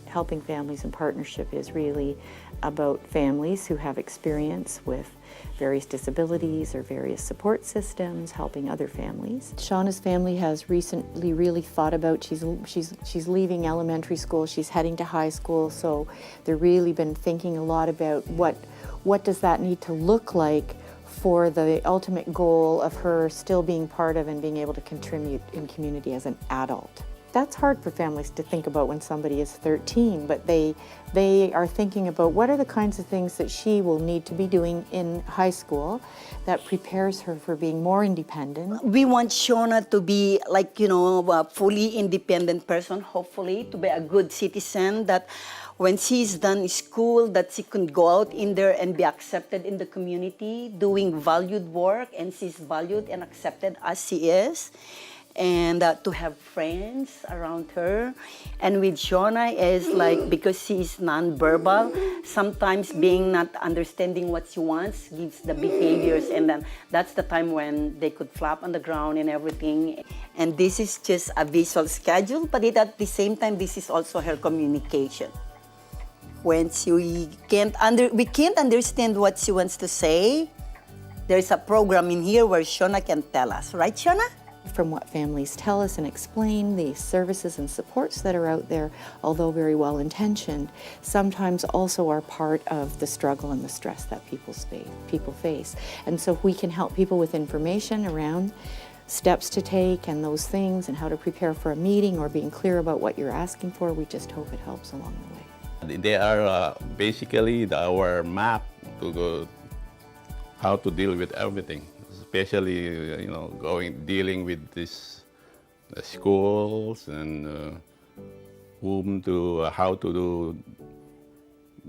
Helping families in partnership is really about families who have experience with various disabilities or various support systems, helping other families. Shawna's family has recently really thought about, she's leaving elementary school, she's heading to high school, so they've really been thinking a lot about what does that need to look like for the ultimate goal of her still being part of and being able to contribute in community as an adult. That's hard for families to think about when somebody is 13, but they are thinking about what are the kinds of things that she will need to be doing in high school that prepares her for being more independent. We want Shawna to be like, a fully independent person, hopefully, to be a good citizen, that when she's done school, that she can go out in there and be accepted in the community, doing valued work, and she's valued and accepted as she is. And to have friends around her. And with Shawna is like, because she's non-verbal, sometimes being not understanding what she wants gives the behaviors, and then that's the time when they could flap on the ground and everything. And this is just a visual schedule, but at the same time, this is also her communication. When we can't understand what she wants to say, there's a program in here where Shawna can tell us, right, Shawna? From what families tell us and explain, the services and supports that are out there, although very well-intentioned, sometimes also are part of the struggle and the stress that people face. And so if we can help people with information around steps to take and those things and how to prepare for a meeting or being clear about what you're asking for, we just hope it helps along the way. They are basically our map to go how to deal with everything. Especially, dealing with these schools and how to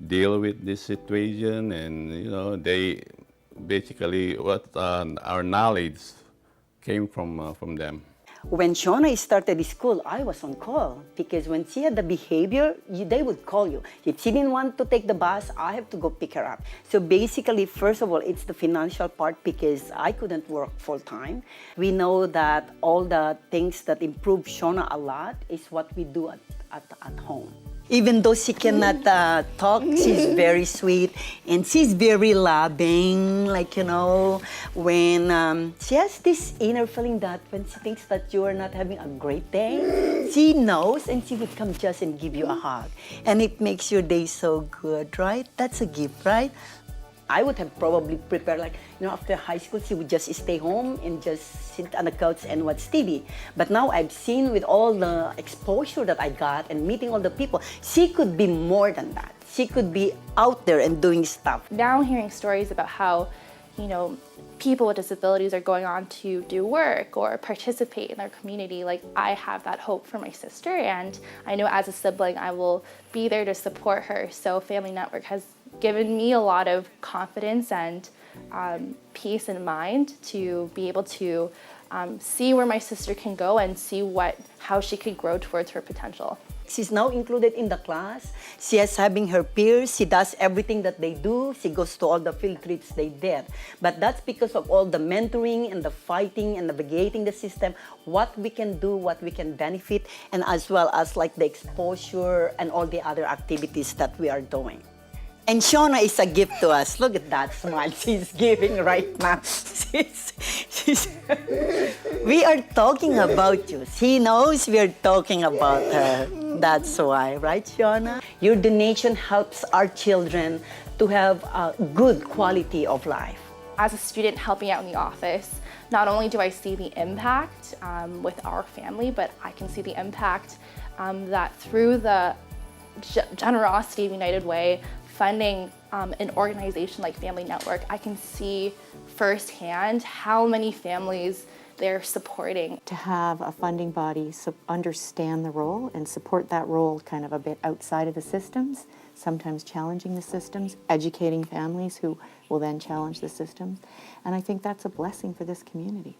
deal with this situation, and they basically what our knowledge came from them. When Shawna started school, I was on call because when she had the behavior, they would call you. If she didn't want to take the bus, I have to go pick her up. So basically, first of all, it's the financial part because I couldn't work full-time. We know that all the things that improve Shawna a lot is what we do at home. Even though she cannot talk, she's very sweet and she's very loving. When she has this inner feeling that when she thinks that you are not having a great day, she knows and she would come just and give you a hug. And it makes your day so good, right? That's a gift, right? I would have probably prepared after high school, she would just stay home and just sit on the couch and watch TV. But now I've seen with all the exposure that I got and meeting all the people, she could be more than that. She could be out there and doing stuff. Now I'm hearing stories about how, people with disabilities are going on to do work or participate in their community. I have that hope for my sister, and I know as a sibling I will be there to support her. So Family Network has given me a lot of confidence and peace in mind to be able to see where my sister can go and see how she could grow towards her potential. She's now included in the class. She is having her peers. She does everything that they do. She goes to all the field trips they did. But that's because of all the mentoring and the fighting and navigating the system, what we can do, what we can benefit, and as well as the exposure and all the other activities that we are doing. And Shawna is a gift to us. Look at that smile she's giving right now. We are talking about you. She knows we are talking about her. That's why, right, Shawna? Your donation helps our children to have a good quality of life. As a student helping out in the office, not only do I see the impact with our family, but I can see the impact that through the generosity of United Way, funding an organization like Family Network, I can see firsthand how many families they're supporting. To have a funding body understand the role and support that role kind of a bit outside of the systems, sometimes challenging the systems, educating families who will then challenge the systems. And I think that's a blessing for this community.